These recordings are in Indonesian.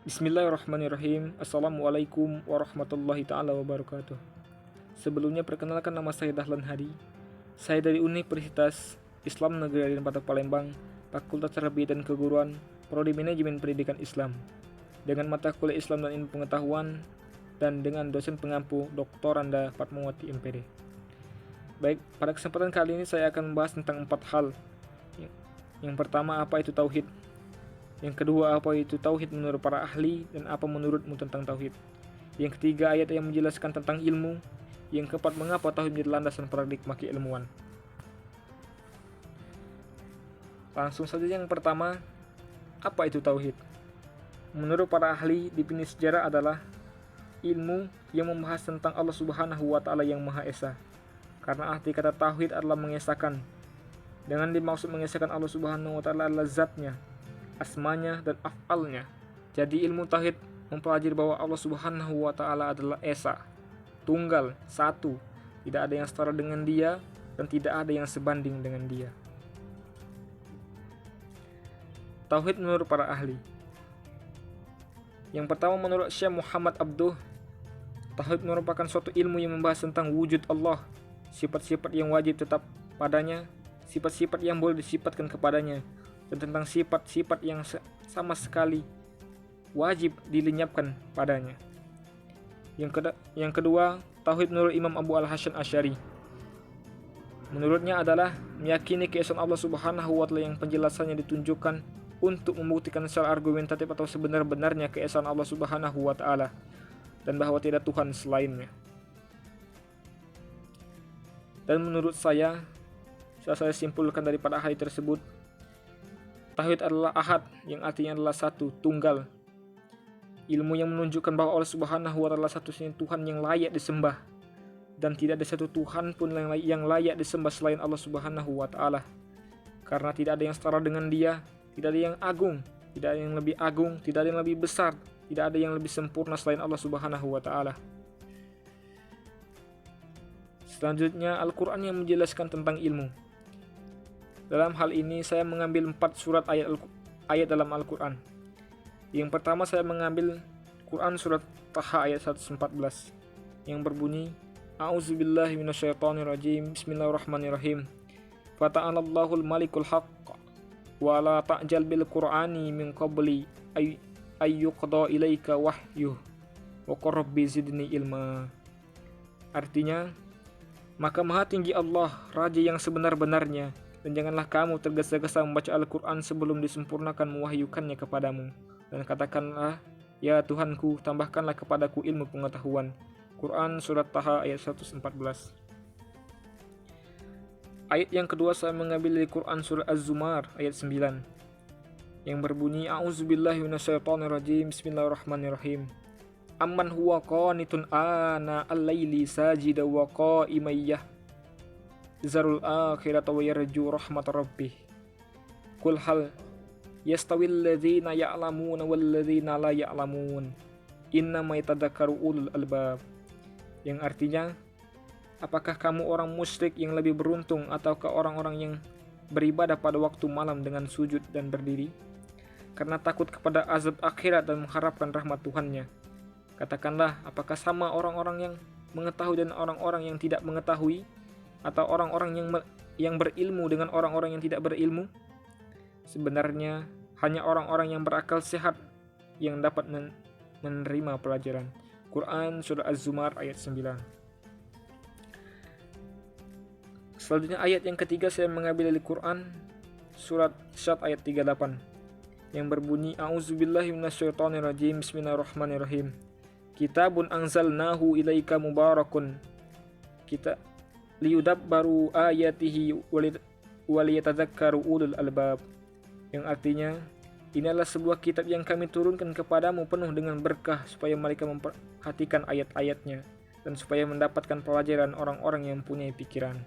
Bismillahirrahmanirrahim. Assalamualaikum warahmatullahi ta'ala wabarakatuh. Sebelumnya perkenalkan, nama saya Dahlan Hadi. Saya dari Universitas Islam Negeri Raden Patah Palembang, Fakultas Tarbiyah dan Keguruan, Prodi Manajemen Pendidikan Islam, dengan mata kuliah Islam dan Ilmu Pengetahuan, dan dengan dosen pengampu Dr. Randa Fatmawati MPD. Baik, pada kesempatan kali ini saya akan membahas tentang 4 hal. Yang pertama, apa itu tauhid? Yang kedua, apa itu tauhid menurut para ahli dan apa menurutmu tentang tauhid? Yang ketiga, ayat yang menjelaskan tentang ilmu. Yang keempat, mengapa tauhid menjadi landasan paradigma keilmuan. Langsung saja yang pertama, apa itu tauhid? Menurut para ahli, definisi sejarah adalah ilmu yang membahas tentang Allah Subhanahu wa Ta'ala yang Maha Esa. Karena arti kata tauhid adalah mengesahkan. Dengan dimaksud mengesahkan Allah Subhanahu wa Ta'ala adalah zatnya, asmanya, dan af'alnya. Jadi ilmu tauhid mempelajari bahwa Allah Subhanahu wa Ta'ala adalah Esa, tunggal, satu, tidak ada yang setara dengan Dia dan tidak ada yang sebanding dengan Dia. Tauhid menurut para ahli. Yang pertama, menurut Syekh Muhammad Abduh, tauhid merupakan suatu ilmu yang membahas tentang wujud Allah, sifat-sifat yang wajib tetap padanya, sifat-sifat yang boleh disifatkan kepadanya, dan tentang sifat-sifat yang sama sekali wajib dilenyapkan padanya. Yang kedua, tauhid menurut Imam Abu Al-Hasan Asy'ari. Menurutnya adalah meyakini keesaan Allah Subhanahu wa Ta'ala yang penjelasannya ditunjukkan untuk membuktikan secara argumentatif atau sebenar-benarnya keesaan Allah Subhanahu wa Ta'ala dan bahwa tidak Tuhan selainnya. Dan menurut saya simpulkan daripada ahli tersebut, tauhid adalah ahad, yang artinya adalah satu, tunggal. Ilmu yang menunjukkan bahwa Allah Subhanahu wa Ta'ala satu-satunya Tuhan yang layak disembah, dan tidak ada satu Tuhan pun yang layak disembah selain Allah Subhanahu wa Ta'ala. Karena tidak ada yang setara dengan Dia, tidak ada yang agung, tidak ada yang lebih agung, tidak ada yang lebih besar, tidak ada yang lebih sempurna selain Allah Subhanahu wa Ta'ala. Selanjutnya, Al-Quran yang menjelaskan tentang ilmu. Dalam hal ini saya mengambil 4 surat ayat dalam Al-Quran. Yang pertama, saya mengambil Quran surat Taha ayat 114 yang berbunyi, A'udzubillahi minasyaitonirrajim, Bismillahirrahmanirrahim. Fata'alallahul malikul haqq wa la ta'jal bil qur'ani min qabli ayyuqda ilaika wahyuh wa qur rabbi zidni ilma. Artinya, maka maha tinggi Allah, Raja yang sebenar-benarnya, dan janganlah kamu tergesa-gesa membaca Al-Quran sebelum disempurnakan mewahyukannya kepadamu. Dan katakanlah, ya Tuhanku, tambahkanlah kepadaku ilmu pengetahuan. Quran Surat Taha ayat 114. Ayat yang kedua saya mengambil dari Quran Surat Az-Zumar ayat 9 yang berbunyi, A'udzubillahi minasyaitonirrajim, Bismillahirrahmanirrahim. Amman huwa qanitun ana al-laili sajida wa qa'imayyah zarul akhirata wa yarju rahmat rabbih. Qul hal yastawil ladzina ya'lamuna wal ladzina la ya'lamun. Innama yatadzakkaru ulul albab. Yang artinya, apakah kamu orang musyrik yang lebih beruntung ataukah orang-orang yang beribadah pada waktu malam dengan sujud dan berdiri karena takut kepada azab akhirat dan mengharapkan rahmat Tuhannya? Katakanlah, apakah sama orang-orang yang mengetahui dan orang-orang yang tidak mengetahui, atau orang-orang yang berilmu dengan orang-orang yang tidak berilmu? Sebenarnya hanya orang-orang yang berakal sehat yang dapat menerima pelajaran. Quran Surah Az-Zumar ayat 9. Selanjutnya ayat yang ketiga saya mengambil dari Quran Surat Syad ayat 38 yang berbunyi, A'udzubillahi minasyaitonirrajim, Bismillahirrahmanirrahim. Kitabun anzalnahu ilaika mubarakun kita liyudabbaru ayatihi waliyatadzakkaru ulul albab. Yang artinya, ini adalah sebuah kitab yang kami turunkan kepadamu penuh dengan berkah supaya mereka memperhatikan ayat-ayatnya dan supaya mendapatkan pelajaran orang-orang yang mempunyai pikiran.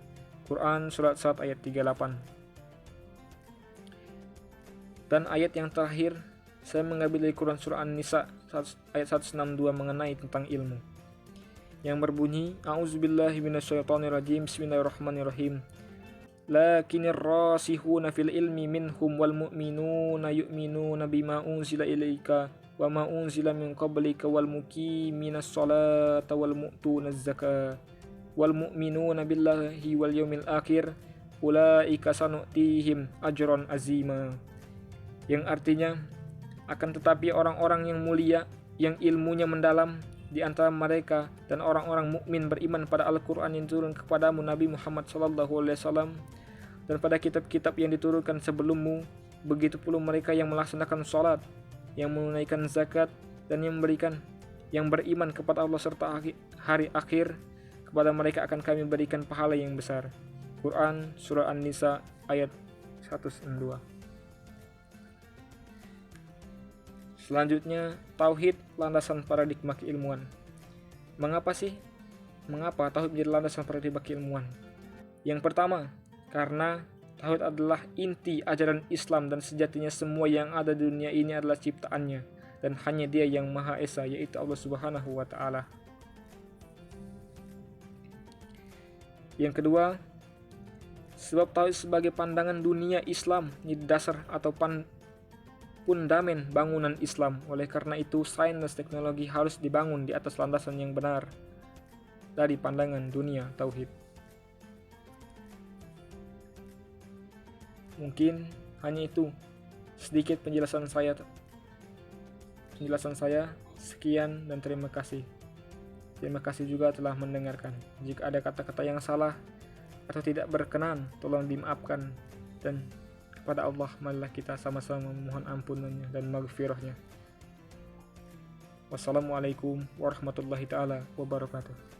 Quran Surat Sad ayat 38. Dan ayat yang terakhir saya mengambil dari Quran Surah An-Nisa ayat 162 mengenai tentang ilmu yang berbunyi, A'udzubillahi minasyaitonirrajim, Bismillahirrahmanirrahim. Lakinir rasihuna fil ilmi minhum wal mu'minuna yu'minuna bima unzila ilaika wa ma unzila min qablika wal muqiminas sholata wal mu'tunaz zakata wal mu'minuna billahi wal yawmil akhir ulaika sanu'tihim ajran azima. Yang artinya, akan tetapi orang-orang yang mulia yang ilmunya mendalam di antara mereka dan orang-orang mukmin beriman pada Al-Qur'an yang turun kepadamu Nabi Muhammad SAW dan pada kitab-kitab yang diturunkan sebelummu, begitu pula mereka yang melaksanakan sholat, yang menunaikan zakat, dan yang beriman kepada Allah serta hari akhir, kepada mereka akan kami berikan pahala yang besar. Quran Surah An-Nisa ayat 102. Selanjutnya, tauhid landasan paradigma keilmuan. Mengapa tauhid menjadi landasan paradigma keilmuan? Yang pertama, karena tauhid adalah inti ajaran Islam dan sejatinya semua yang ada di dunia ini adalah ciptaannya dan hanya Dia yang Maha Esa, yaitu Allah Subhanahu wa taala. Yang kedua, sebab tauhid sebagai pandangan dunia Islam menjadi dasar atau fundamen bangunan Islam. Oleh karena itu, sains dan teknologi harus dibangun di atas landasan yang benar dari pandangan dunia tauhid. Mungkin hanya itu sedikit penjelasan saya. Sekian dan terima kasih. Terima kasih juga telah mendengarkan. Jika ada kata-kata yang salah atau tidak berkenan, tolong dimaafkan, dan kepada Allah marilah kita sama-sama memohon ampunannya dan maghfirahnya. Wassalamualaikum warahmatullahi taala wabarakatuh.